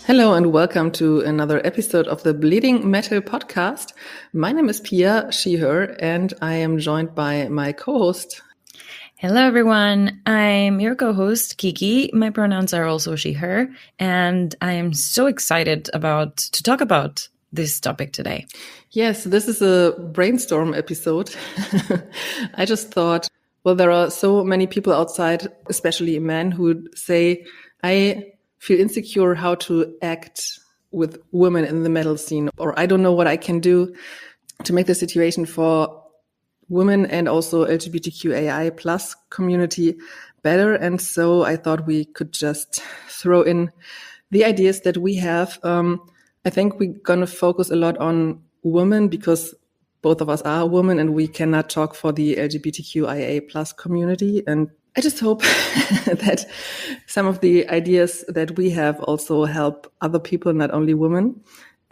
Hello and welcome to another episode of the Bleeding Metal podcast. My name is Pia, she, her, and I am joined by my co-host. Hello, everyone. I'm your co-host, Kiki. My pronouns are also she, her, and I am so excited to talk about this topic today. Yes, this is a brainstorm episode. I just thought, well, there are so many people outside, especially men, who say, I feel insecure how to act with women in the metal scene, or I don't know what I can do to make the situation for women and also LGBTQAI plus community better. And so I thought we could just throw in the ideas that we have. I think we're going to focus a lot on women because both of us are women and we cannot talk for the LGBTQIA plus community. And I just hope that some of the ideas that we have also help other people, not only women.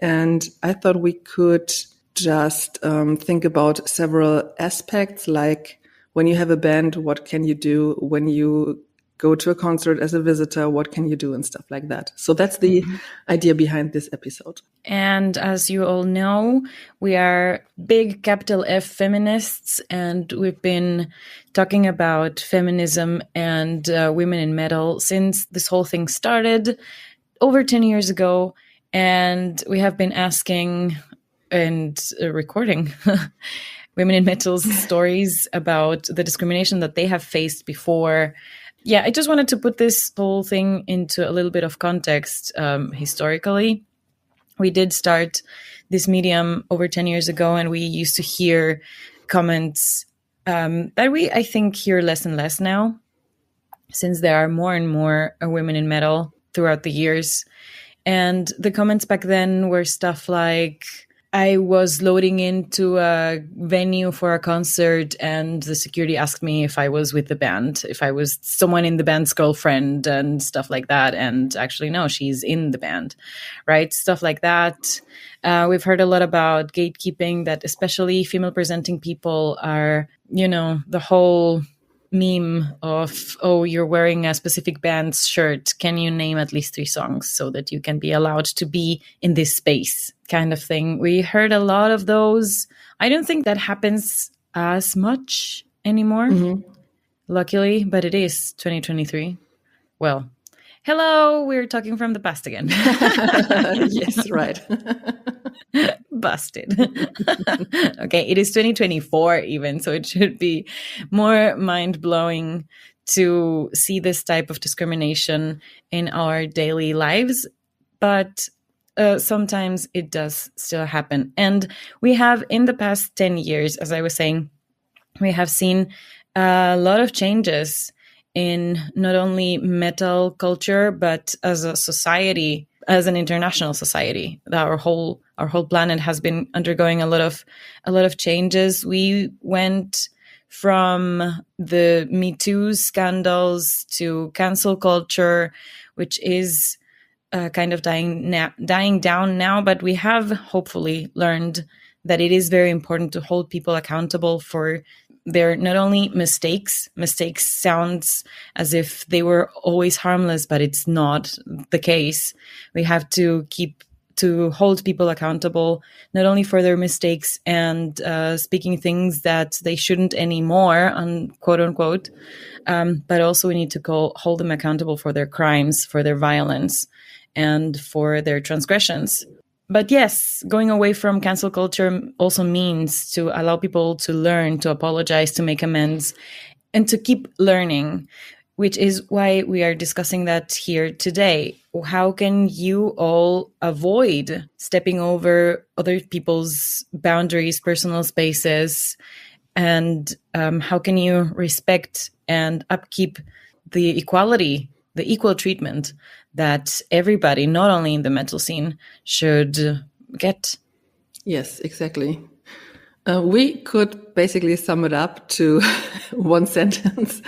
And I thought we could just think about several aspects, like when you have a band, what can you do? When you go to a concert as a visitor, what can you do? And stuff like that. So that's the idea behind this episode. And as you all know, we are big capital F feminists, and we've been talking about feminism and women in metal since this whole thing started over 10 years ago. And we have been asking and recording women in metal's stories about the discrimination that they have faced before. Yeah, I just wanted to put this whole thing into a little bit of context historically. We did start this medium over 10 years ago, and we used to hear comments that we, I think, hear less and less now, since there are more and more women in metal throughout the years. And the comments back then were stuff like, I was loading into a venue for a concert and the security asked me if I was with the band, if I was someone in the band's girlfriend and stuff like that. And actually, no, she's in the band, right? Stuff like that. We've heard a lot about gatekeeping, that especially female presenting people are, the whole meme of, oh, you're wearing a specific band's shirt. Can you name at least 3 songs so that you can be allowed to be in this space, kind of thing. We heard a lot of those. I don't think that happens as much anymore, luckily, but it is 2023. Well, hello, we're talking from the past again. Yes, right. Busted. Okay, it is 2024 even, so it should be more mind-blowing to see this type of discrimination in our daily lives. But sometimes it does still happen. And we have, in the past 10 years, as I was saying, we have seen a lot of changes in not only metal culture, but as a society, as an international society. Our whole planet has been undergoing a lot of changes. We went from the Me Too scandals to cancel culture, which is kind of dying down now, but we have hopefully learned that it is very important to hold people accountable for their not only mistakes. Mistakes sounds as if they were always harmless, but it's not the case. We have to hold people accountable, not only for their mistakes and speaking things that they shouldn't anymore, quote unquote, but also we need to hold them accountable for their crimes, for their violence, and for their transgressions. But yes, going away from cancel culture also means to allow people to learn, to apologize, to make amends, and to keep learning, which is why we are discussing that here today. How can you all avoid stepping over other people's boundaries, personal spaces, And how can you respect and upkeep the equality, the equal treatment that everybody, not only in the metal scene, should get? Yes, exactly. We could basically sum it up to one sentence.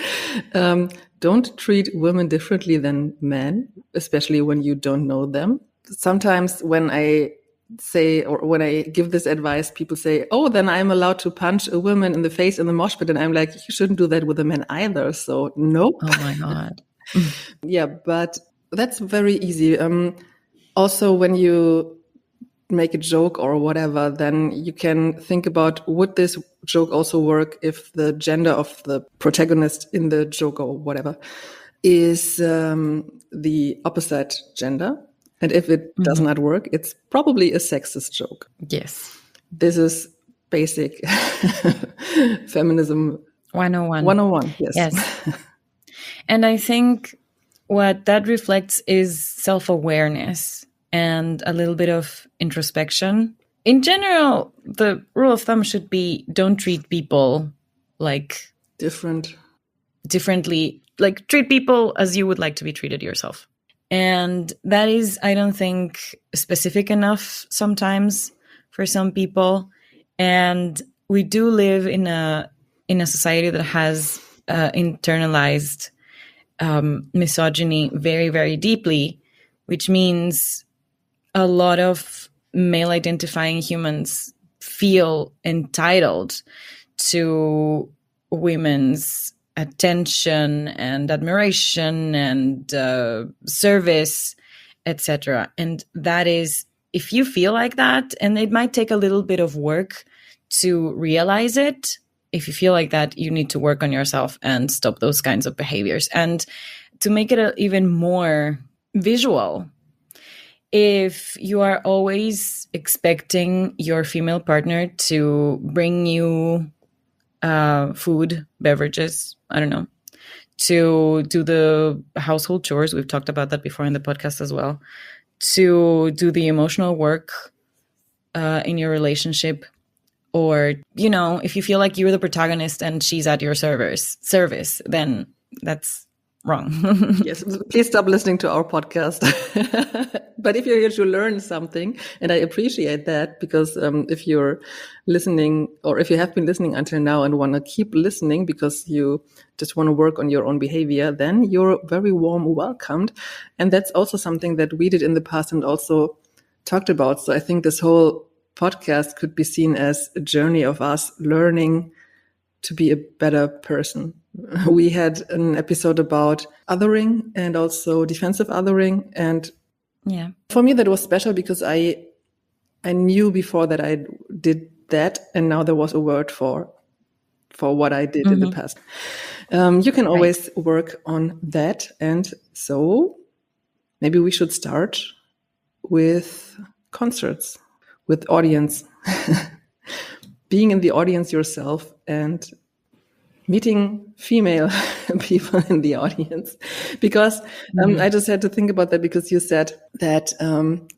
Don't treat women differently than men, especially when you don't know them. Sometimes when I say, or when I give this advice, people say, oh, then I'm allowed to punch a woman in the face in the mosh pit. And I'm like, you shouldn't do that with a man either. So nope. Oh my God. Yeah, but that's very easy. Also, when you make a joke or whatever, then you can think about, would this joke also work if the gender of the protagonist in the joke or whatever is the opposite gender? And if it does not work, it's probably a sexist joke. Yes. This is basic feminism 101. 101, yes. Yes. And I think what that reflects is self-awareness and a little bit of introspection. In general, the rule of thumb should be don't treat people like differently, like treat people as you would like to be treated yourself. And that is, I don't think, specific enough sometimes for some people. And we do live in a society that has internalized misogyny very, very deeply, which means a lot of male identifying humans feel entitled to women's attention and admiration and service, etc. And that is, if you feel like that, and it might take a little bit of work to realize it, if you feel like that, you need to work on yourself and stop those kinds of behaviors. And to make it even more visual, if you are always expecting your female partner to bring you food, beverages, I don't know, to do the household chores, we've talked about that before in the podcast as well, to do the emotional work in your relationship, or, you know, if you feel like you're the protagonist and she's at your service, then that's wrong. Yes, please stop listening to our podcast. But if you're here to learn something, and I appreciate that, because if you're listening, or if you have been listening until now and want to keep listening because you just want to work on your own behavior, then you're very warm welcomed. And that's also something that we did in the past and also talked about. So I think this whole podcast could be seen as a journey of us learning to be a better person. We had an episode about othering and also defensive othering. And yeah, for me, that was special because I knew before that I did that. And now there was a word for what I did in the past. You can always work on that. And so maybe we should start with concerts, with audience, being in the audience yourself and meeting female people in the audience. Because I just had to think about that, because you said that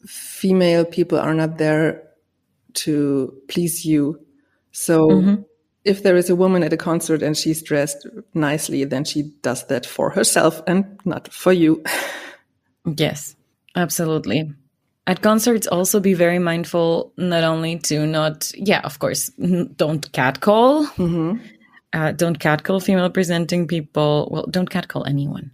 female people are not there to please you. So if there is a woman at a concert and she's dressed nicely, then she does that for herself and not for you. Yes, absolutely. At concerts, also be very mindful not only to not, of course, don't catcall. Don't catcall female presenting people. Well, don't catcall anyone.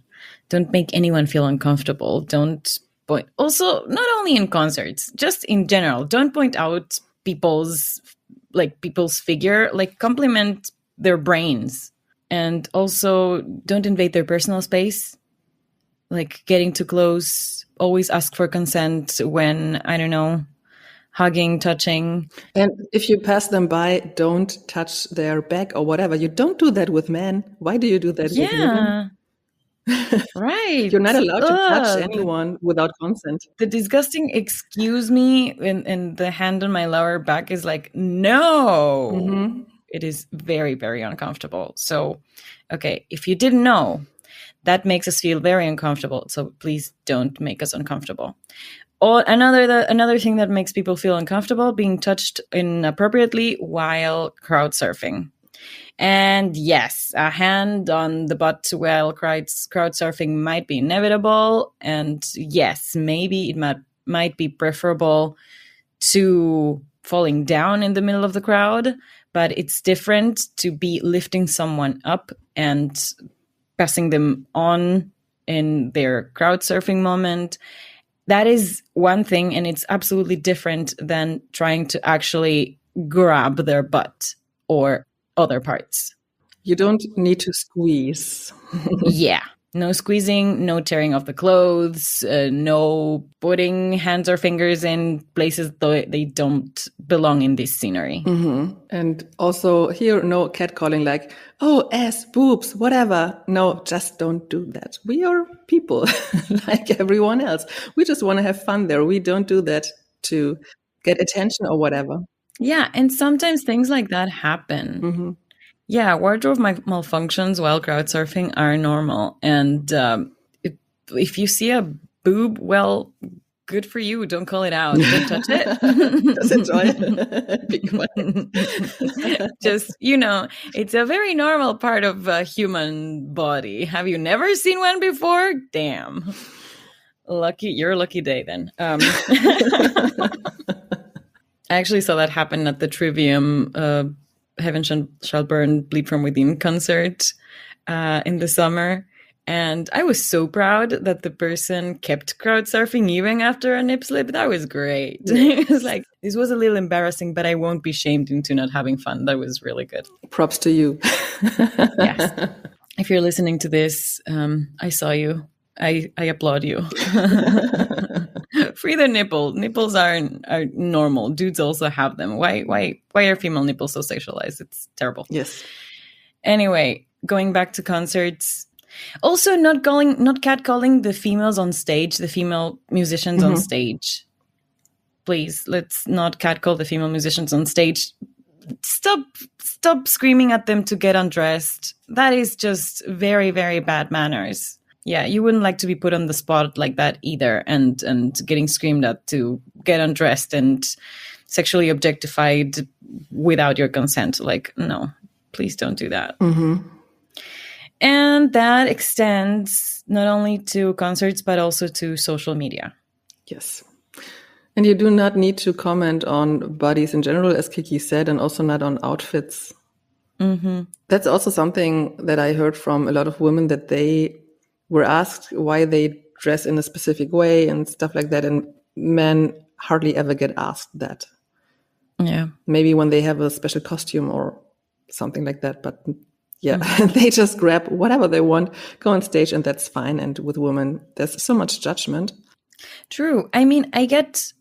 Don't make anyone feel uncomfortable. Don't point. Also, not only in concerts, just in general, don't point out people's figure, like compliment their brains. And also don't invade their personal space, like getting too close. Always ask for consent when, I don't know, hugging, touching. And if you pass them by, don't touch their back or whatever. You don't do that with men. Why do you do that with women? Right. You're not allowed to touch anyone without consent. The disgusting excuse me in the hand on my lower back is like, no. It is very, very uncomfortable. So, okay, if you didn't know, that makes us feel very uncomfortable. So please don't make us uncomfortable. Or another thing that makes people feel uncomfortable, being touched inappropriately while crowd surfing. And yes, a hand on the butt while crowd surfing might be inevitable. And yes, maybe it might be preferable to falling down in the middle of the crowd, but it's different to be lifting someone up and passing them on in their crowd surfing moment. That is one thing, and it's absolutely different than trying to actually grab their butt or other parts. You don't need to squeeze. Yeah. No squeezing, no tearing of the clothes, no putting hands or fingers in places they don't belong in this scenery. Mm-hmm. And also here, no catcalling like, oh, ass, boobs, whatever. No, just don't do that. We are people like everyone else. We just want to have fun there. We don't do that to get attention or whatever. Yeah, and sometimes things like that happen. Mm-hmm. Yeah, wardrobe malfunctions while crowd surfing are normal. And if you see a boob, well, good for you. Don't call it out. Don't touch it. Just enjoy. Be quiet. Just, it's a very normal part of a human body. Have you never seen one before? Damn. You're a lucky day then. I actually saw that happen at the Trivium Heaven Shall Burn, Bleed From Within concert in the summer. And I was so proud that the person kept crowd surfing even after a nip slip. That was great. It was like, this was a little embarrassing, but I won't be shamed into not having fun. That was really good. Props to you. Yes. If you're listening to this, I saw you. I applaud you. Free the nipple. Nipples are normal. Dudes also have them. Why are female nipples so sexualized? It's terrible. Yes. Anyway, going back to concerts. Also, not catcalling the females on stage, the female musicians on stage. Please, let's not catcall the female musicians on stage. Stop screaming at them to get undressed. That is just very, very bad manners. Yeah, you wouldn't like to be put on the spot like that either, and getting screamed at to get undressed and sexually objectified without your consent. Like, no, please don't do that. Mm-hmm. And that extends not only to concerts, but also to social media. Yes. And you do not need to comment on bodies in general, as Kiki said, and also not on outfits. Mm-hmm. That's also something that I heard from a lot of women, that they were asked why they dress in a specific way and stuff like that. And men hardly ever get asked that. Yeah. Maybe when they have a special costume or something like that. But yeah, they just grab whatever they want, go on stage, and that's fine. And with women, there's so much judgment. True. I mean, I get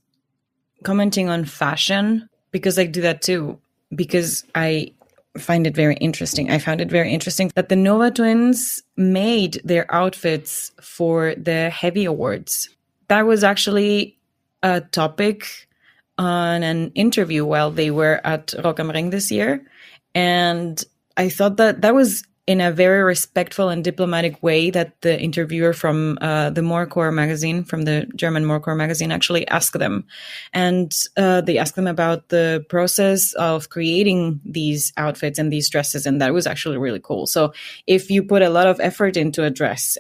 commenting on fashion because I do that too, because I find it very interesting. I found it very interesting that the Nova twins made their outfits for the Heavy Awards. That was actually a topic on an interview while they were at Rock am Ring this year. And I thought that was in a very respectful and diplomatic way that the interviewer from the Morecore magazine, from the German Morecore magazine, actually asked them. And they asked them about the process of creating these outfits and these dresses. And that was actually really cool. So if you put a lot of effort into a dress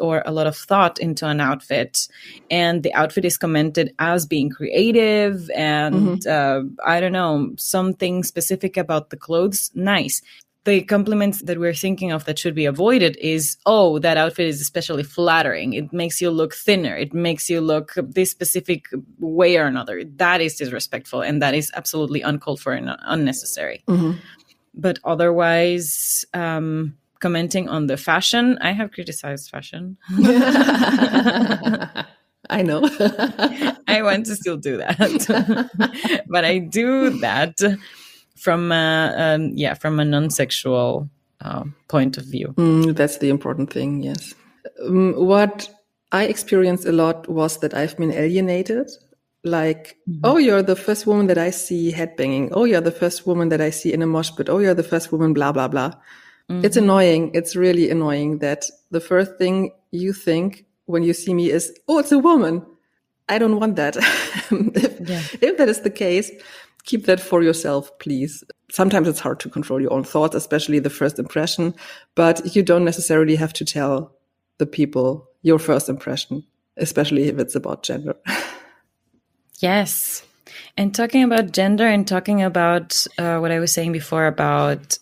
or a lot of thought into an outfit, and the outfit is commented as being creative and, I don't know, something specific about the clothes, nice. The compliments that we're thinking of that should be avoided is, oh, that outfit is especially flattering. It makes you look thinner. It makes you look this specific way or another. That is disrespectful, and that is absolutely uncalled for and unnecessary. Mm-hmm. But otherwise, commenting on the fashion, I have criticized fashion. I know. I want to still do that. But I do that from a non-sexual point of view. That's the important thing, yes. What I experienced a lot was that I've been alienated. Like, oh, you're the first woman that I see headbanging. Oh, you're the first woman that I see in a mosh pit. Oh, you're the first woman, blah, blah, blah. It's annoying. It's really annoying that the first thing you think when you see me is, oh, it's a woman. I don't want that. If that is the case, keep that for yourself, please. Sometimes it's hard to control your own thoughts, especially the first impression, but you don't necessarily have to tell the people your first impression, especially if it's about gender. Yes. And talking about gender and talking about what I was saying before about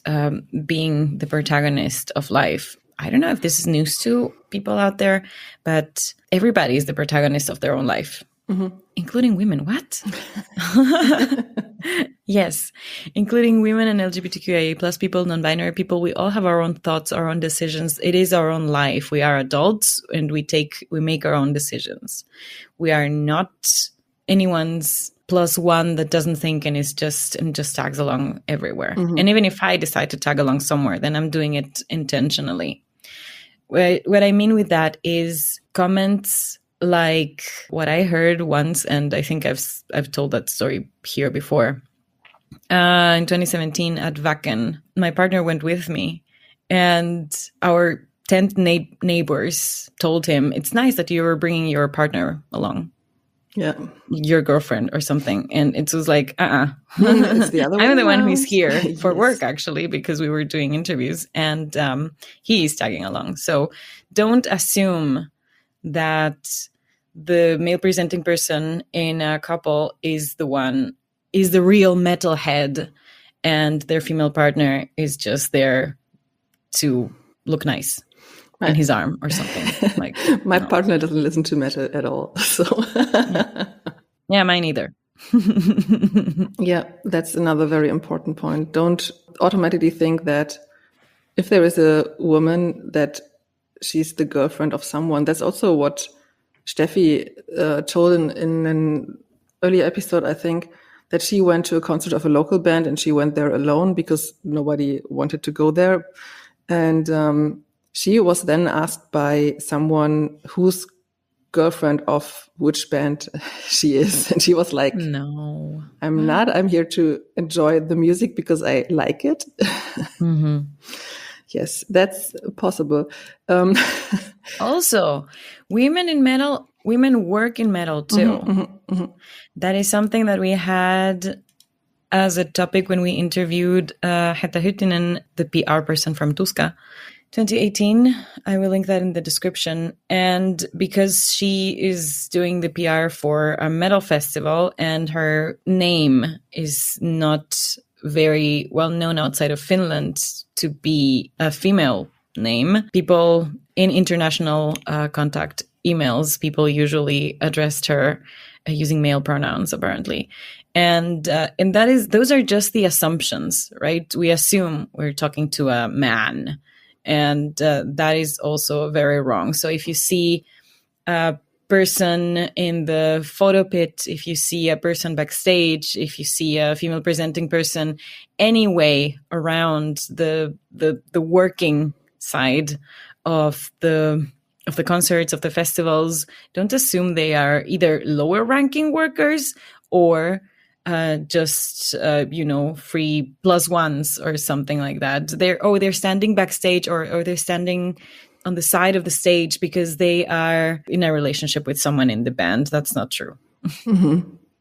being the protagonist of life. I don't know if this is news to people out there, but everybody is the protagonist of their own life, including women. What? Yes, including women and LGBTQIA plus people, non-binary people. We all have our own thoughts, our own decisions. It is our own life. We are adults and we make our own decisions. We are not anyone's plus one that doesn't think and just tags along everywhere. And even if I decide to tag along somewhere, then I'm doing it intentionally. What I mean with that is comments like what I heard once, and I think I've told that story here before. In 2017 at Wacken, my partner went with me, and our tent neighbors told him, "It's nice that you were bringing your partner along." Yeah, your girlfriend or something. And it was like, It's the other I'm the one who's here for work, actually, because we were doing interviews, and he's tagging along. So don't assume that the male presenting person in a couple is the real metalhead, and their female partner is just there to look nice. On his arm or something. Like my partner doesn't listen to metal at all. So yeah, mine either. Yeah, that's another very important point. Don't automatically think that if there is a woman that she's the girlfriend of someone. That's also what Steffi told in an earlier episode, I think, that she went to a concert of a local band and she went there alone because nobody wanted to go there. And she was then asked by someone whose girlfriend of which band she is. And she was like, "No, I'm not. I'm here to enjoy the music because I like it." Yes, that's possible. Also, women work in metal too. That is something that we had as a topic when we interviewed Hetta Hyttinen, the PR person from Tuska. 2018. I will link that in the description. And because she is doing the PR for a metal festival and her name is not very well known outside of Finland to be a female name, people in international contact emails, people usually addressed her using male pronouns, apparently. And those are just the assumptions, right? We assume we're talking to a man. And that is also very wrong. So if you see a person in the photo pit, if you see a person backstage, if you see a female presenting person anyway around the working side of the concerts, of the festivals, don't assume they are either lower ranking workers or just free plus ones or something like that. They're standing backstage or they're standing on the side of the stage because they are in a relationship with someone in the band. That's not true.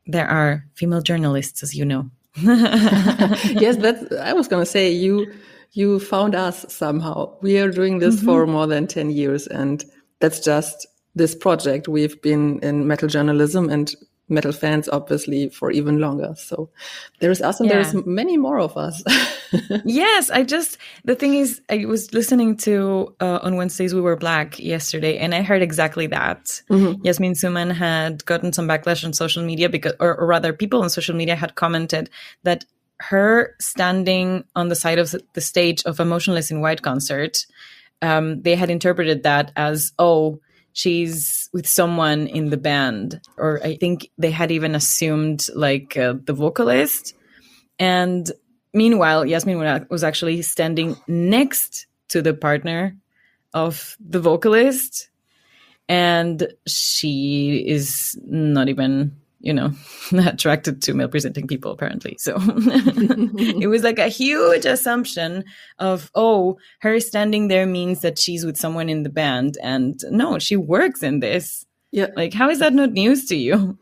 There are female journalists, as you know. Yes, I was going to say you found us somehow. We are doing this for more than 10 years, and that's just this project. We've been in metal journalism and metal fans, obviously, for even longer. So there's us and there's many more of us. Yes, the thing is, I was listening to On Wednesdays We Were Black yesterday, and I heard exactly that. Yasmin Suman had gotten some backlash on social media because, or rather people on social media had commented that her standing on the side of the stage of a Motionless in White concert, they had interpreted that as, she's with someone in the band. Or I think they had even assumed like the vocalist. And meanwhile, Yasmin was actually standing next to the partner of the vocalist. And she is not even, attracted to male presenting people, apparently. So it was like a huge assumption of, her standing there means that she's with someone in the band. And no, she works in this. Yeah. Like, how is that not news to you?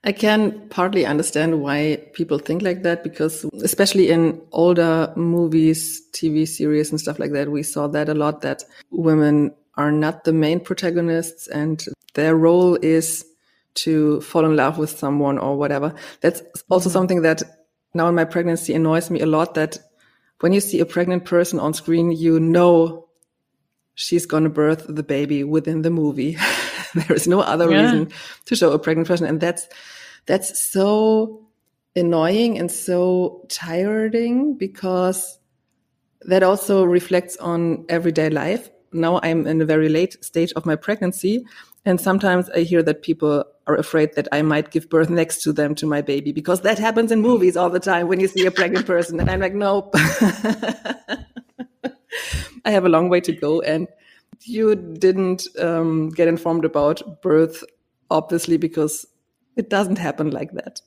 I can partly understand why people think like that, because especially in older movies, TV series and stuff like that, we saw that a lot, that women are not the main protagonists and their role is to fall in love with someone or whatever. That's also something that now in my pregnancy annoys me a lot, that when you see a pregnant person on screen, you know she's going to birth the baby within the movie. There is no other reason to show a pregnant person. And that's so annoying and so tiring, because that also reflects on everyday life. Now I'm in a very late stage of my pregnancy, and sometimes I hear that people are afraid that I might give birth next to them, to my baby, because that happens in movies all the time when you see a pregnant person. And I'm like, nope. I have a long way to go. And you didn't get informed about birth, obviously, because it doesn't happen like that.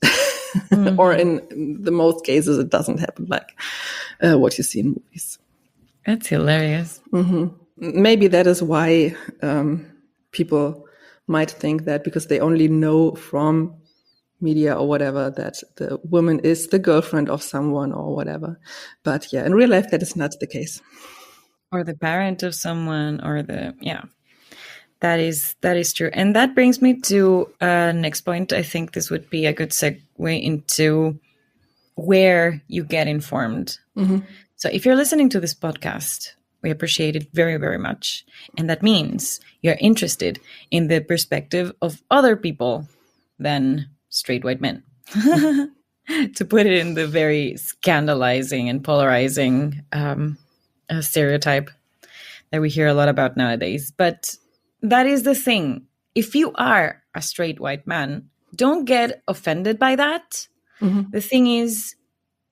Or in the most cases, it doesn't happen like what you see in movies. That's hilarious. Maybe that is why people might think that, because they only know from media or whatever that the woman is the girlfriend of someone or whatever. But yeah, in real life, that is not the case. Or the parent of someone, or that is true. And that brings me to next point. I think this would be a good segue into where you get informed. So if you're listening to this podcast, we appreciate it very, very much. And that means you're interested in the perspective of other people than straight white men. To put it in the very scandalizing and polarizing stereotype that we hear a lot about nowadays. But that is the thing. If you are a straight white man, don't get offended by that. The thing is,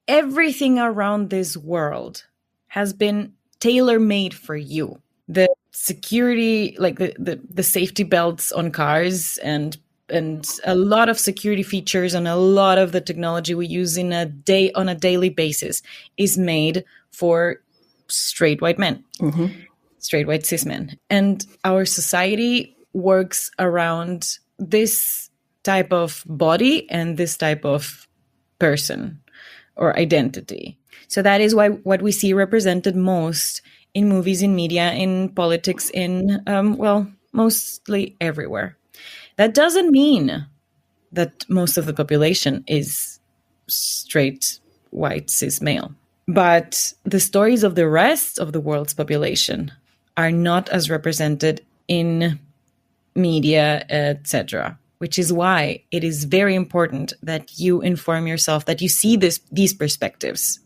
everything around this world has been tailor-made for you. The security, like the safety belts on cars, and a lot of security features, and a lot of the technology we use on a daily basis is made for straight white men, straight white cis men. And our society works around this type of body and this type of person or identity. So that is why what we see represented most in movies, in media, in politics, in, mostly everywhere. That doesn't mean that most of the population is straight, white, cis male. But the stories of the rest of the world's population are not as represented in media, etc., which is why it is very important that you inform yourself, that you see these perspectives,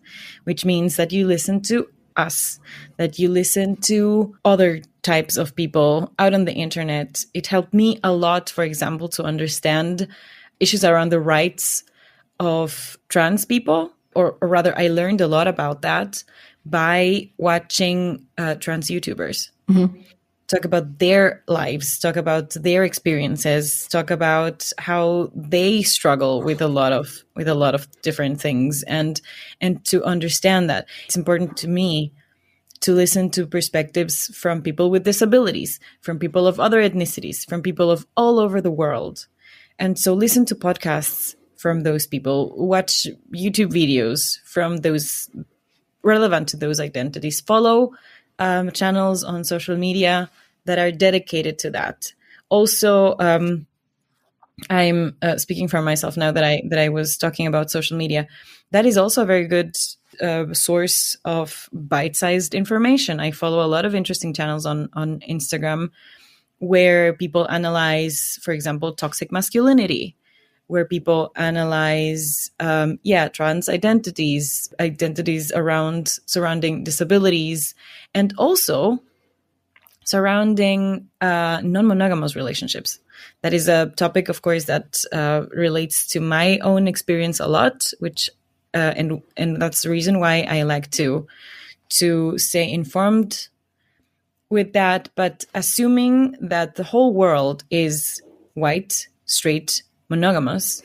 which means that you listen to us, that you listen to other types of people out on the internet. It helped me a lot, for example, to understand issues around the rights of trans people, or rather, I learned a lot about that by watching trans YouTubers. Talk about their lives, talk about their experiences, talk about how they struggle with a lot of different things, and to understand that it's important to me to listen to perspectives from people with disabilities, from people of other ethnicities, from people of all over the world. And so listen to podcasts from those people, watch YouTube videos from those relevant to those identities, follow channels on social media that are dedicated to that. Also, I'm speaking for myself now that I was talking about social media. That is also a very good source of bite-sized information. I follow a lot of interesting channels on Instagram where people analyze, for example, toxic masculinity, where people analyze, trans identities surrounding disabilities, and also surrounding non-monogamous relationships. That is a topic, of course, that relates to my own experience a lot, which and that's the reason why I like to stay informed with that. But assuming that the whole world is white, straight, monogamous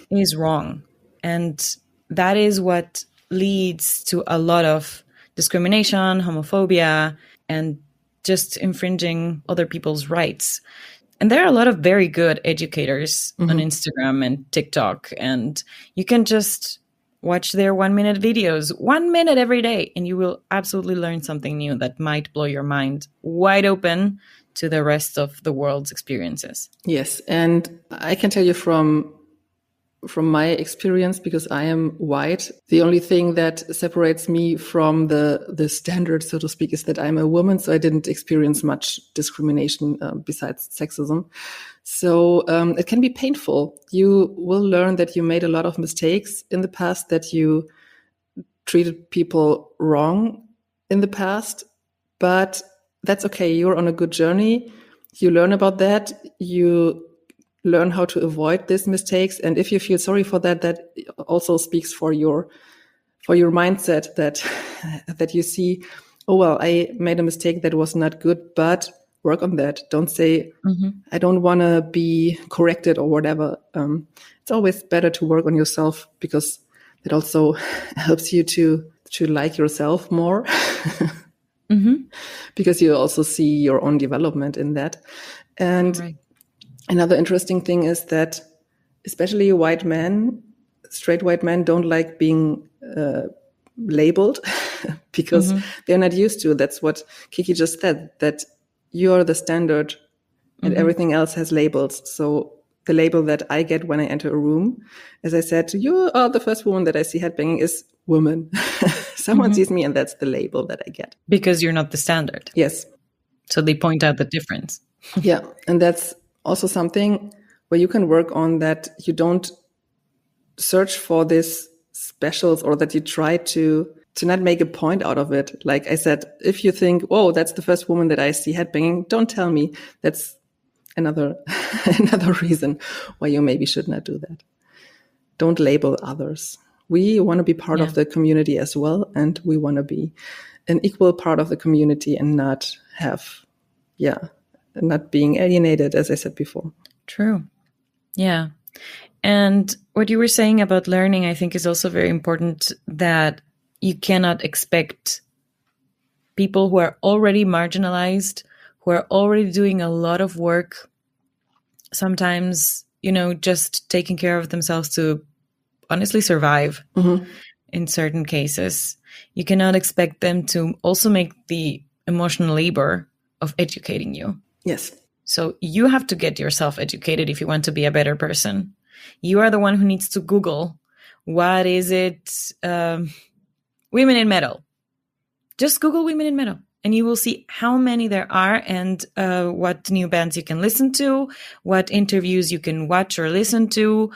is wrong. And that is what leads to a lot of discrimination, homophobia, and just infringing other people's rights. And there are a lot of very good educators on Instagram and TikTok, and you can just watch their 1-minute videos, 1 minute every day, and you will absolutely learn something new that might blow your mind wide open to the rest of the world's experiences. Yes. And I can tell you from my experience, because I am white, the only thing that separates me from the standard, so to speak, is that I'm a woman. So I didn't experience much discrimination besides sexism. So it can be painful. You will learn that you made a lot of mistakes in the past, that you treated people wrong in the past, but that's okay. You're on a good journey. You learn about that. You learn how to avoid these mistakes. And if you feel sorry for that, that also speaks for your mindset, that you see, oh, well, I made a mistake that was not good, but work on that. Don't say, I don't want to be corrected or whatever. It's always better to work on yourself, because it also helps you to like yourself more, because you also see your own development in that. And Right. Another interesting thing is that especially straight white men don't like being labeled because they're not used to. That's what Kiki just said, that you're the standard and everything else has labels. So the label that I get when I enter a room, as I said, you are the first woman that I see headbanging, is woman. Someone sees me and that's the label that I get. Because you're not the standard. Yes. So they point out the difference. Yeah. And that's also something where you can work on, that you don't search for these specials, or that you try to not make a point out of it. Like I said, if you think, oh, that's the first woman that I see headbanging, don't tell me. That's another reason why you maybe should not do that. Don't label others. We want to be part of the community as well, and we want to be an equal part of the community and not being alienated, as I said before. True. Yeah. And what you were saying about learning, I think, is also very important, that you cannot expect people who are already marginalized, who are already doing a lot of work, sometimes, just taking care of themselves to honestly survive in certain cases. You cannot expect them to also make the emotional labor of educating you. Yes. So you have to get yourself educated if you want to be a better person. You are the one who needs to Google, what is it, women in metal. Just Google women in metal, and you will see how many there are, and what new bands you can listen to, what interviews you can watch or listen to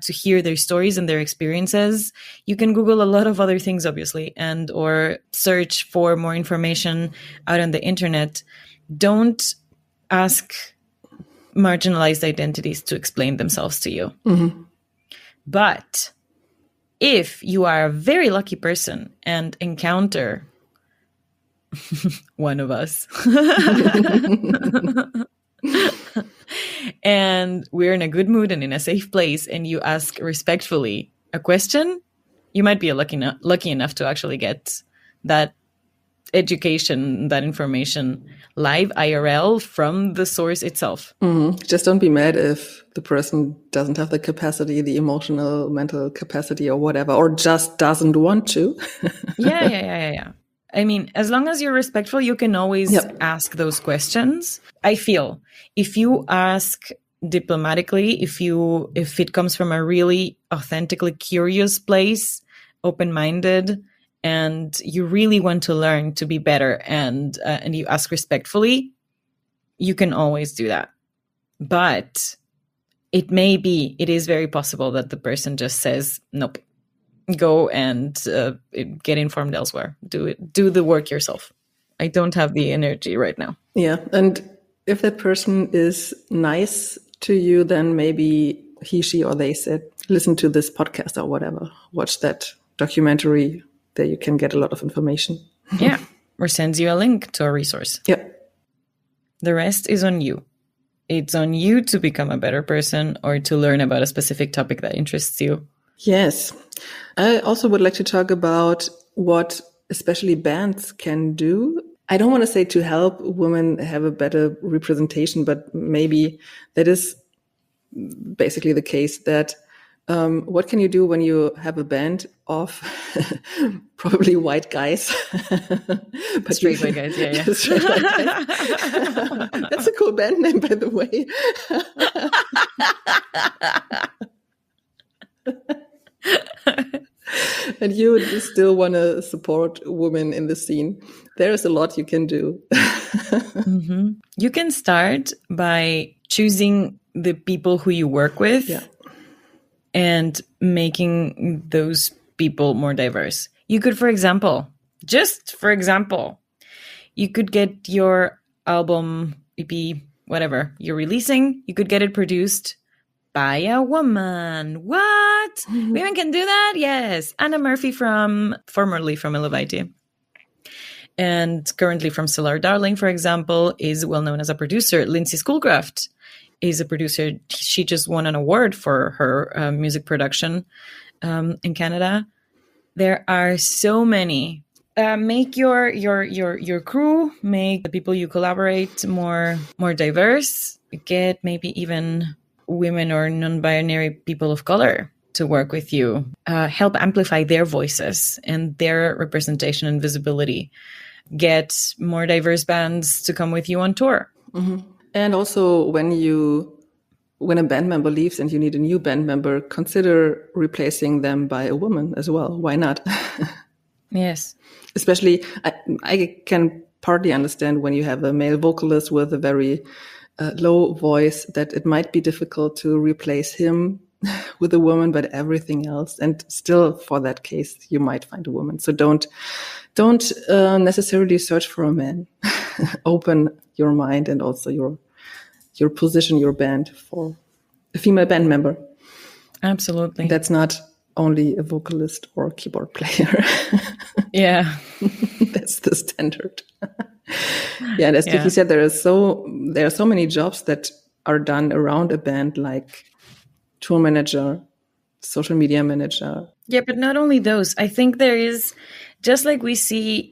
hear their stories and their experiences. You can Google a lot of other things, obviously, or search for more information out on the internet. Don't ask marginalized identities to explain themselves to you. But if you are a very lucky person and encounter one of us, and we're in a good mood and in a safe place, and you ask respectfully a question, you might be lucky enough to actually get that education, that information live IRL from the source itself. Just don't be mad if the person doesn't have the capacity, the emotional, mental capacity or whatever, or just doesn't want to. Yeah. I mean, as long as you're respectful, you can always ask those questions. I feel if you ask diplomatically, if it comes from a really authentically curious place, open-minded, and you really want to learn to be better, and you ask respectfully, you can always do that. But it is very possible that the person just says, nope, go and get informed elsewhere. Do the work yourself. I don't have the energy right now. Yeah. And if that person is nice to you, then maybe he, she, or they said, listen to this podcast or whatever, watch that documentary. There you can get a lot of information. Yeah. Or sends you a link to a resource. Yeah. The rest is on you. It's on you to become a better person or to learn about a specific topic that interests you. Yes. I also would like to talk about what especially bands can do. I don't want to say to help women have a better representation, but maybe that is basically the case that what can you do when you have a band of probably white guys? But straight white guys, yeah. Straight white guys. That's a cool band name, by the way. And you still want to support women in the scene. There is a lot you can do. Mm-hmm. You can start by choosing the people who you work with. Yeah. And making those people more diverse. You could, for example, you could get your album, EP, whatever you're releasing, you could get it produced by a woman. What? Mm-hmm. Women can do that? Yes. Anna Murphy, formerly from Elevate and currently from Stellar Darling, for example, is well known as a producer. Lindsay Schoolcraft is a producer. She just won an award for her music production in Canada. There are so many. Make your crew, make the people you collaborate more diverse. Get maybe even women or non-binary people of color to work with you. Help amplify their voices and their representation and visibility. Get more diverse bands to come with you on tour. Mm-hmm. And also, when a band member leaves and you need a new band member, consider replacing them by a woman as well. Why not? Yes. Especially, I can partly understand when you have a male vocalist with a very low voice that it might be difficult to replace him with a woman, but everything else. And still, for that case, you might find a woman. So don't necessarily search for a man. Open your mind and also your position, your band for a female band member. Absolutely. That's not only a vocalist or a keyboard player. Yeah. That's the standard. Yeah, and as Kiki said, there are so many jobs that are done around a band, like tour manager, social media manager. Yeah, but not only those. I think there is, just like we see,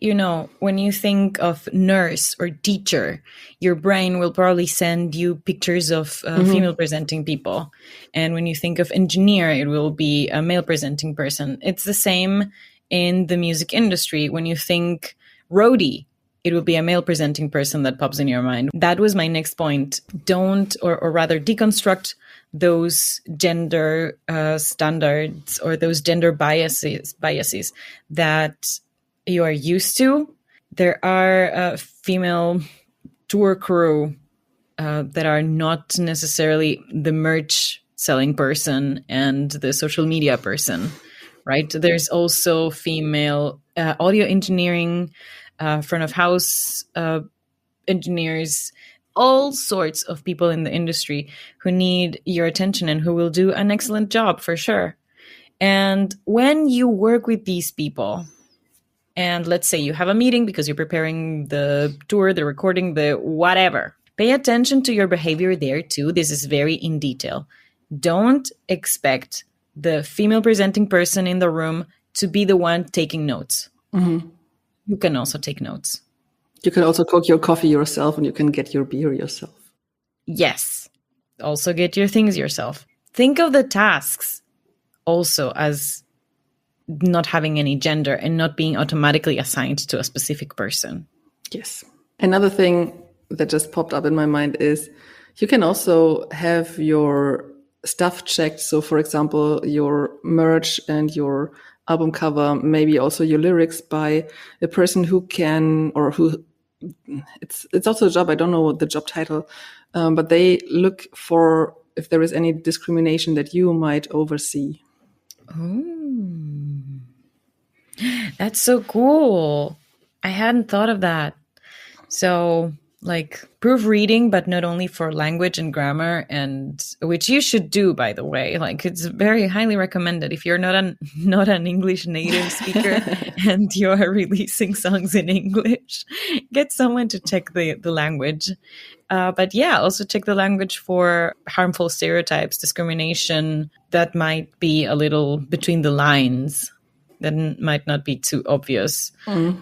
when you think of nurse or teacher, your brain will probably send you pictures of female presenting people. And when you think of engineer, it will be a male presenting person. It's the same in the music industry. When you think roadie, it will be a male presenting person that pops in your mind. That was my next point. Don't, or rather deconstruct those gender standards or those gender biases that you are used to. There are female tour crew that are not necessarily the merch selling person and the social media person, right? There's also female audio engineering, front of house engineers, all sorts of people in the industry who need your attention and who will do an excellent job for sure. And when you work with these people, and let's say you have a meeting because you're preparing the tour, the recording, the whatever, pay attention to your behavior there too. This is very in detail. Don't expect the female presenting person in the room to be the one taking notes. Mm-hmm. You can also take notes. You can also cook your coffee yourself and you can get your beer yourself. Yes. Also get your things yourself. Think of the tasks also as not having any gender and not being automatically assigned to a specific person. Yes. Another thing that just popped up in my mind is you can also have your stuff checked. So, for example, your merch and your album cover, maybe also your lyrics by a person who can, or who, it's also a job, I don't know the job title, but they look for if there is any discrimination that you might oversee. Oh, that's so cool. I hadn't thought of that. So like proofreading, but not only for language and grammar, and which you should do, by the way. Like it's very highly recommended if you're not an English native speaker and you're releasing songs in English, get someone to check the language. But yeah, also check the language for harmful stereotypes, discrimination that might be a little between the lines. that might not be too obvious.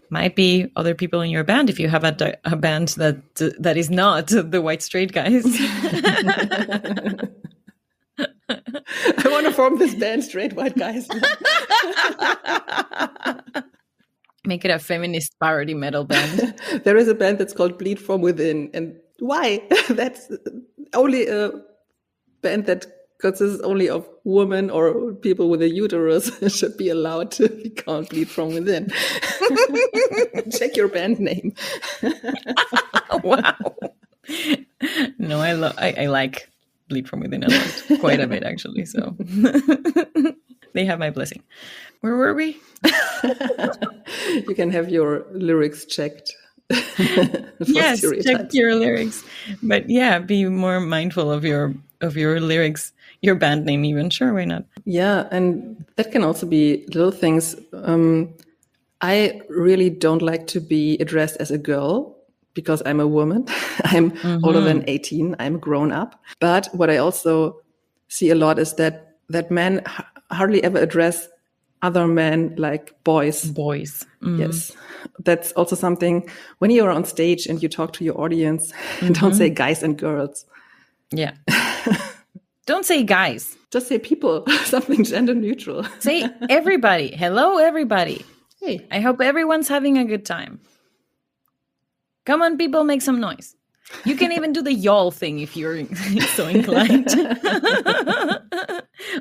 Might be other people in your band if you have a band that is not the white straight guys. I want to form this band, straight white guys. Make it a feminist parody metal band. There is a band that's called Bleed From Within. And why? That's only a band that consists only of women or people with a uterus should be allowed to be called Bleed From Within. Check your band name. Wow. No, I like Bleed From Within a lot. Quite a bit, actually. So they have my blessing. Where were we? You can have your lyrics checked. Yes, check your lyrics. But yeah, be more mindful of your lyrics, your band name even. Sure, why not? Yeah, and that can also be little things. I really don't like to be addressed as a girl because I'm a woman. I'm older than 18. I'm grown up. But what I also see a lot is that men hardly ever address other men like boys. Boys. Yes. That's also something when you're on stage and you talk to your audience, don't say guys and girls. Yeah. Don't say guys. Just say people, something gender neutral. Say everybody. Hello, everybody. Hey. I hope everyone's having a good time. Come on, people, make some noise. You can even do the y'all thing if you're so inclined.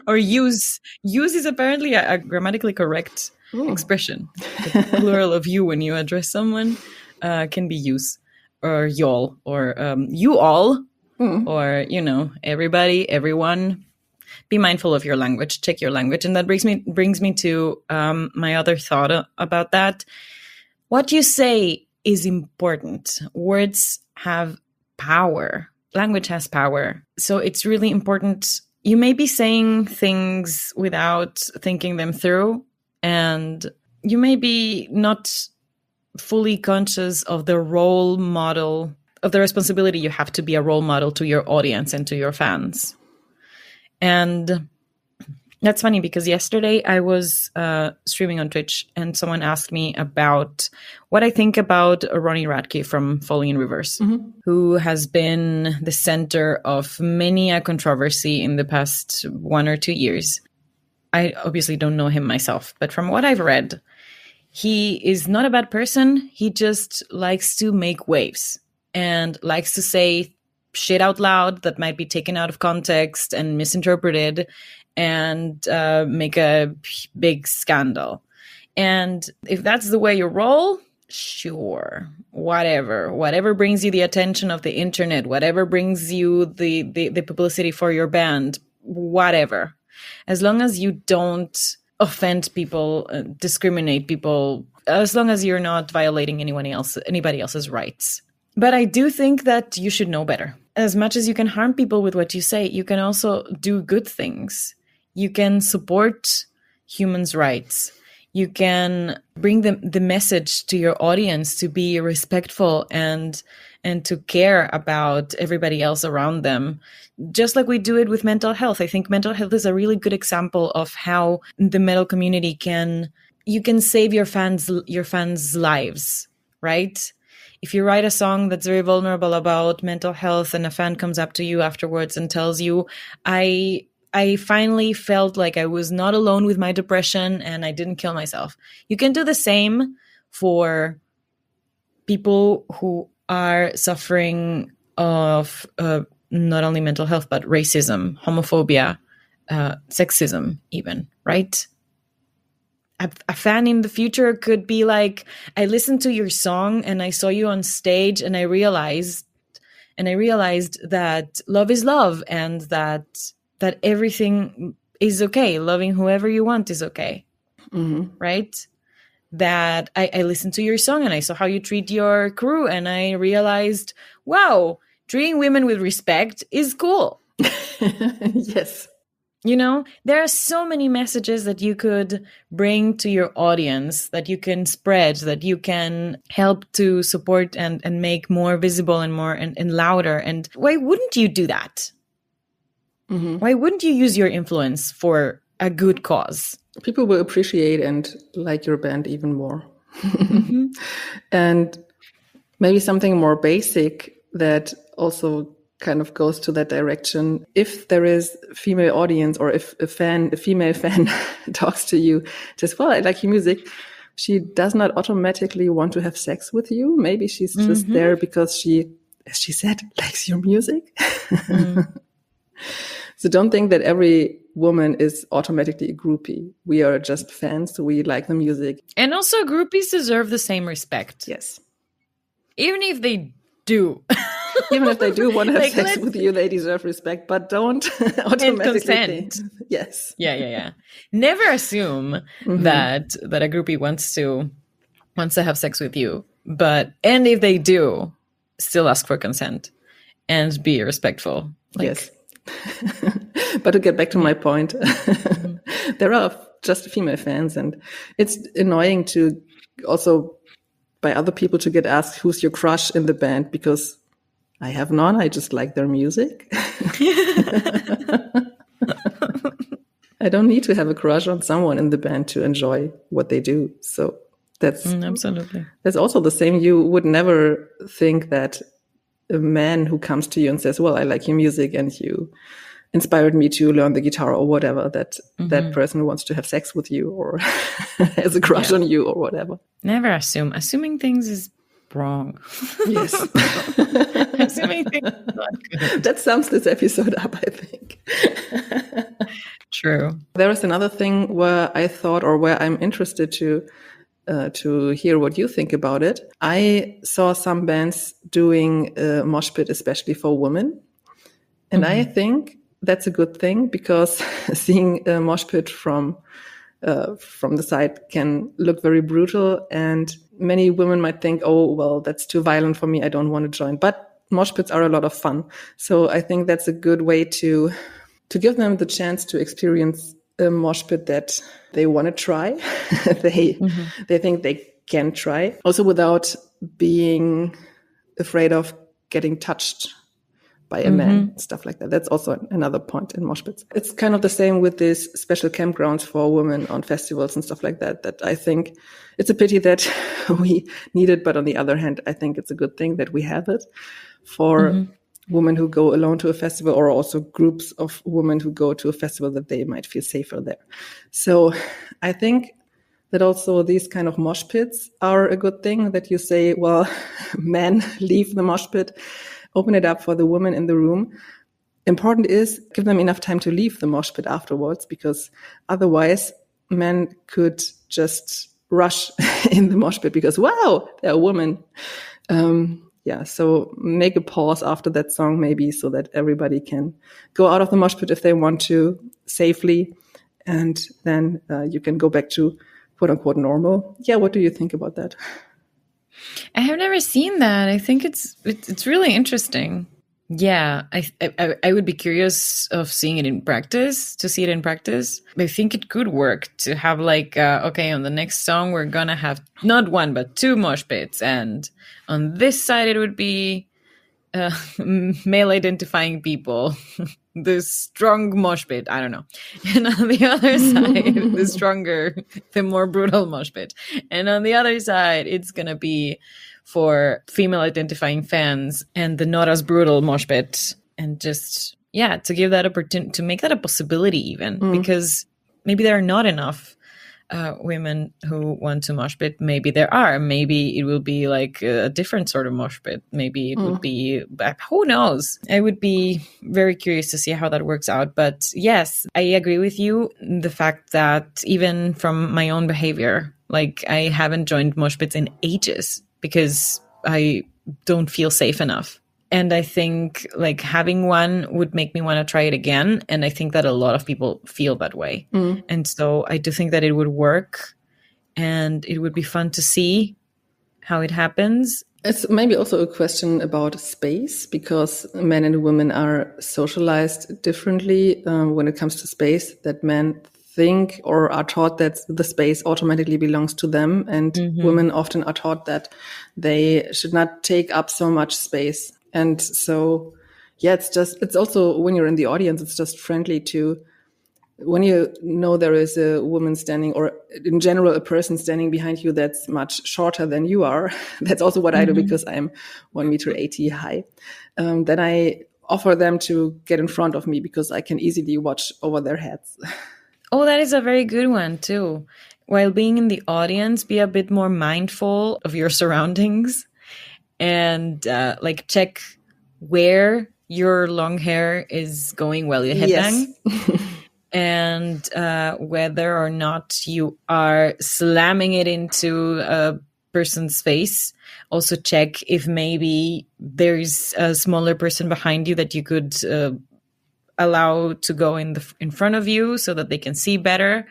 Or use is apparently a grammatically correct expression. The plural of you when you address someone can be use or y'all or you all or, everybody, everyone. Be mindful of your language. Check your language. And that brings me to my other thought about that. What you say is important. Words have power. Language has power. So it's really important. You may be saying things without thinking them through, and you may be not fully conscious of the role model, of the responsibility you have to be a role model to your audience and to your fans. And that's funny because yesterday I was streaming on Twitch and someone asked me about what I think about Ronnie Radke from Falling in Reverse, who has been the center of many a controversy in the past 1 or 2 years. I obviously don't know him myself, but from what I've read, he is not a bad person. He just likes to make waves and likes to say shit out loud that might be taken out of context and misinterpreted and make a big scandal. And if that's the way you roll, sure, whatever brings you the attention of the internet, whatever brings you the publicity for your band, whatever. As long as you don't offend people, discriminate people, as long as you're not violating anybody else's rights. But I do think that you should know better. As much as you can harm people with what you say, you can also do good things. You can support humans' rights. You can bring the message to your audience to be respectful and to care about everybody else around them. Just like we do it with mental health. I think mental health is a really good example of how the metal community you can save your fans' lives, right? If you write a song that's very vulnerable about mental health and a fan comes up to you afterwards and tells you, I finally felt like I was not alone with my depression and I didn't kill myself. You can do the same for people who are suffering of not only mental health, but racism, homophobia, sexism even, right? A fan in the future could be like, I listened to your song and I saw you on stage and I realized that love is love and that everything is okay. Loving whoever you want is okay. Right? That I listened to your song and I saw how you treat your crew and I realized, wow, treating women with respect is cool. Yes. There are so many messages that you could bring to your audience, that you can spread, that you can help to support and make more visible and more and louder. And why wouldn't you do that? Why wouldn't you use your influence for a good cause? people will appreciate and like your band even more. And maybe something more basic that also kind of goes to that direction. If there is a female audience, or if a female fan talks to you, just, well, I like your music, she does not automatically want to have sex with you. Maybe she's just there because she, as she said, likes your music. So don't think that every woman is automatically a groupie. We are just fans, so we like the music. And also groupies deserve the same respect. Yes. Even if they do. Even if they do want to have sex with you, they deserve respect, but don't automatically consent. Yes. Yeah. Never assume that a groupie wants to have sex with you. And if they do, still ask for consent and be respectful. Yes. But to get back to my point, there are just female fans, and it's annoying to also by other people to get asked who's your crush in the band, because I have none. I just like their music. I don't need to have a crush on someone in the band to enjoy what they do. So that's absolutely. That's also the same. You would never think that a man who comes to you and says, well, I like your music and you inspired me to learn the guitar or whatever, that that person wants to have sex with you or has a crush on you or whatever. Never assume. Assuming things is wrong. Yes. Assuming things is not good. That sums this episode up, I think. True. There is another thing where I thought, or where I'm interested to hear what you think about it. I saw some bands doing a mosh pit, especially for women. And I think that's a good thing, because seeing a mosh pit from the side can look very brutal. And many women might think, oh, well, that's too violent for me. I don't want to join. But mosh pits are a lot of fun. So I think that's a good way to give them the chance to experience a mosh pit that they want to try. They think they can try, also without being afraid of getting touched by a man, stuff like that. That's also another point in mosh pits. It's kind of the same with these special campgrounds for women on festivals and stuff like that, that I think it's a pity that we need it. But on the other hand, I think it's a good thing that we have it for women who go alone to a festival, or also groups of women who go to a festival, that they might feel safer there. So I think that also these kind of mosh pits are a good thing, that you say, well, men, leave the mosh pit, open it up for the women in the room. Important is give them enough time to leave the mosh pit afterwards, because otherwise men could just rush in the mosh pit because, wow, they're a woman. So make a pause after that song maybe, so that everybody can go out of the mosh pit if they want to safely. And then you can go back to quote unquote normal. Yeah, what do you think about that? I have never seen that. I think it's really interesting. Yeah, I would be curious of seeing it in practice, to see it in practice. I think it could work to have like, okay, on the next song, we're going to have not one, but two mosh pits. And on this side, it would be male identifying people, the strong mosh pit, I don't know. And on the other side, the stronger, the more brutal mosh pit. And on the other side, it's going to be for female identifying fans and the not as brutal mosh pit. And just, to give that opportunity, to make that a possibility even, because maybe there are not enough women who want to mosh pit. Maybe there are. Maybe it will be like a different sort of mosh pit. Maybe it would be, who knows? I would be very curious to see how that works out. But yes, I agree with you. The fact that even from my own behavior, like I haven't joined mosh pits in ages because I don't feel safe enough. And I think like having one would make me want to try it again. And I think that a lot of people feel that way. And so I do think that it would work, and it would be fun to see how it happens. It's maybe also a question about space, because men and women are socialized differently when it comes to space, that men think or are taught that the space automatically belongs to them. And women often are taught that they should not take up so much space. And so, it's also when you're in the audience, it's just friendly to when you know there is a woman standing, or in general, a person standing behind you that's much shorter than you are, that's also what I do because I'm 1.80 meters high, then I offer them to get in front of me because I can easily watch over their heads. Oh, that is a very good one too. While being in the audience, be a bit more mindful of your surroundings and like check where your long hair is going while you headbang. Yes. And whether or not you are slamming it into a person's face. Also check if maybe there's a smaller person behind you that you could allow to go in front of you so that they can see better.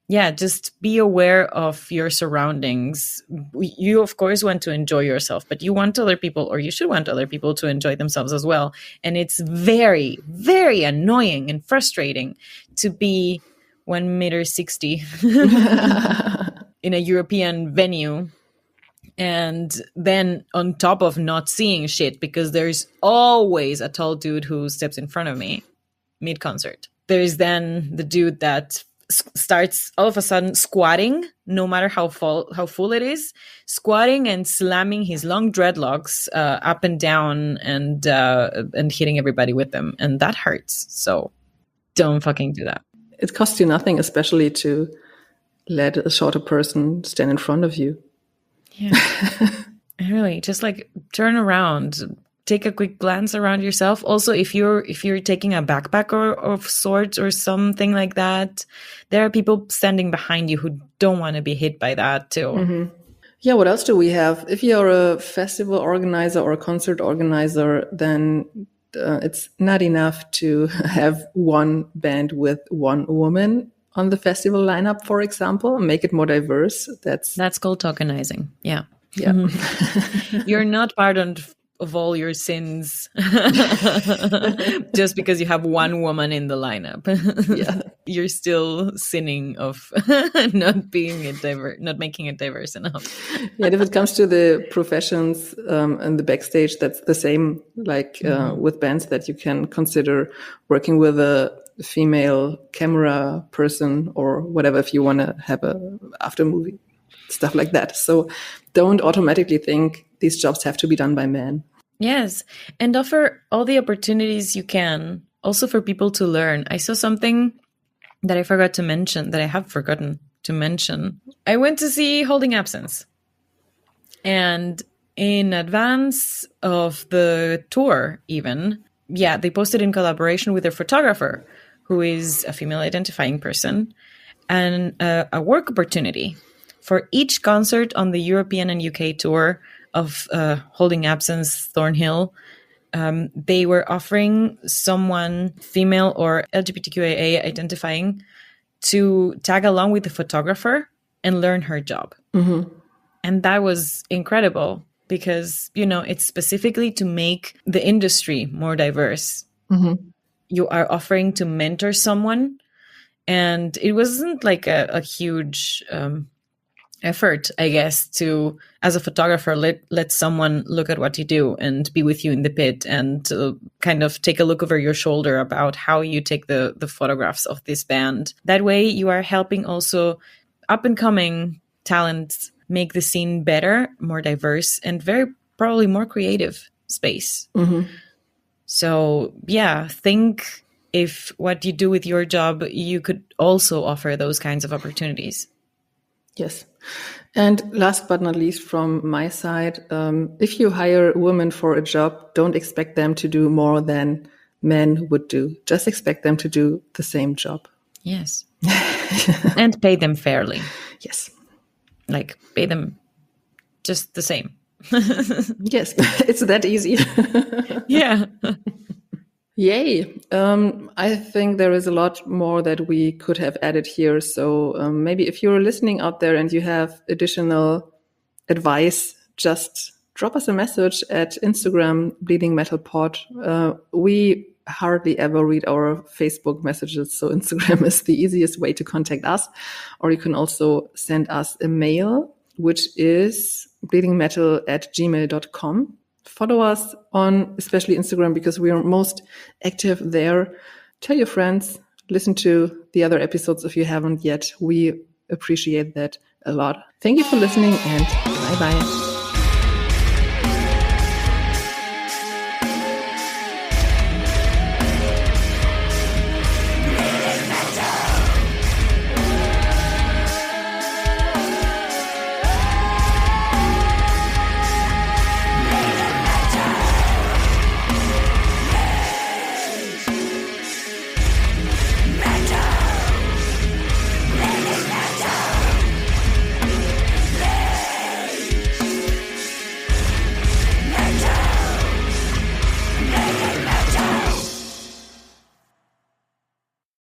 Yeah, just be aware of your surroundings. You, of course, want to enjoy yourself, but you want other people, or you should want other people to enjoy themselves as well. And it's very, very annoying and frustrating to be 1.60 meters in a European venue. And then on top of not seeing shit, because there's always a tall dude who steps in front of me mid-concert. There's then the dude that starts all of a sudden squatting, no matter how full it is, squatting and slamming his long dreadlocks up and down and hitting everybody with them, and that hurts. So don't fucking do that. It costs you nothing, especially to let a shorter person stand in front of you. Yeah, really, just like turn around. Take a quick glance around yourself. Also, if you're taking a backpack or of sorts or something like that, there are people standing behind you who don't want to be hit by that too. Mm-hmm. Yeah, what else do we have? If you're a festival organizer or a concert organizer, then it's not enough to have one band with one woman on the festival lineup, for example. Make it more diverse. That's called tokenizing. Yeah. Yeah. You're not pardoned of all your sins just because you have one woman in the lineup. Yeah. You're still sinning of not making it diverse enough. Yeah, if it comes to the professions and the backstage, that's the same, like with bands, that you can consider working with a female camera person or whatever if you want to have a after movie, stuff like that. So don't automatically think these jobs have to be done by men. Yes, and offer all the opportunities you can, also for people to learn. I saw something that I have forgotten to mention. I went to see Holding Absence. And in advance of the tour even, they posted in collaboration with their photographer, who is a female identifying person, and a work opportunity for each concert on the European and UK tour of Holding Absence Thornhill. They were offering someone female or LGBTQIA identifying to tag along with the photographer and learn her job. Mm-hmm. And that was incredible because, it's specifically to make the industry more diverse. Mm-hmm. You are offering to mentor someone, and it wasn't like a huge effort, I guess, to, as a photographer, let someone look at what you do and be with you in the pit and kind of take a look over your shoulder about how you take the photographs of this band. That way you are helping also up and coming talents make the scene better, more diverse, and very probably more creative space. Mm-hmm. So think if what you do with your job, you could also offer those kinds of opportunities. Yes. And last but not least, from my side, if you hire women for a job, don't expect them to do more than men would do. Just expect them to do the same job. Yes. And pay them fairly. Yes. Like pay them just the same. Yes, it's that easy. Yeah. Yay. I think there is a lot more that we could have added here. So maybe if you're listening out there and you have additional advice, just drop us a message at Instagram, Bleeding Metal Pod. We hardly ever read our Facebook messages, so Instagram is the easiest way to contact us. Or you can also send us a mail, which is bleedingmetal@gmail.com. Follow us on especially Instagram because we are most active there. Tell your friends, listen to the other episodes if you haven't yet. We appreciate that a lot. Thank you for listening, and bye-bye.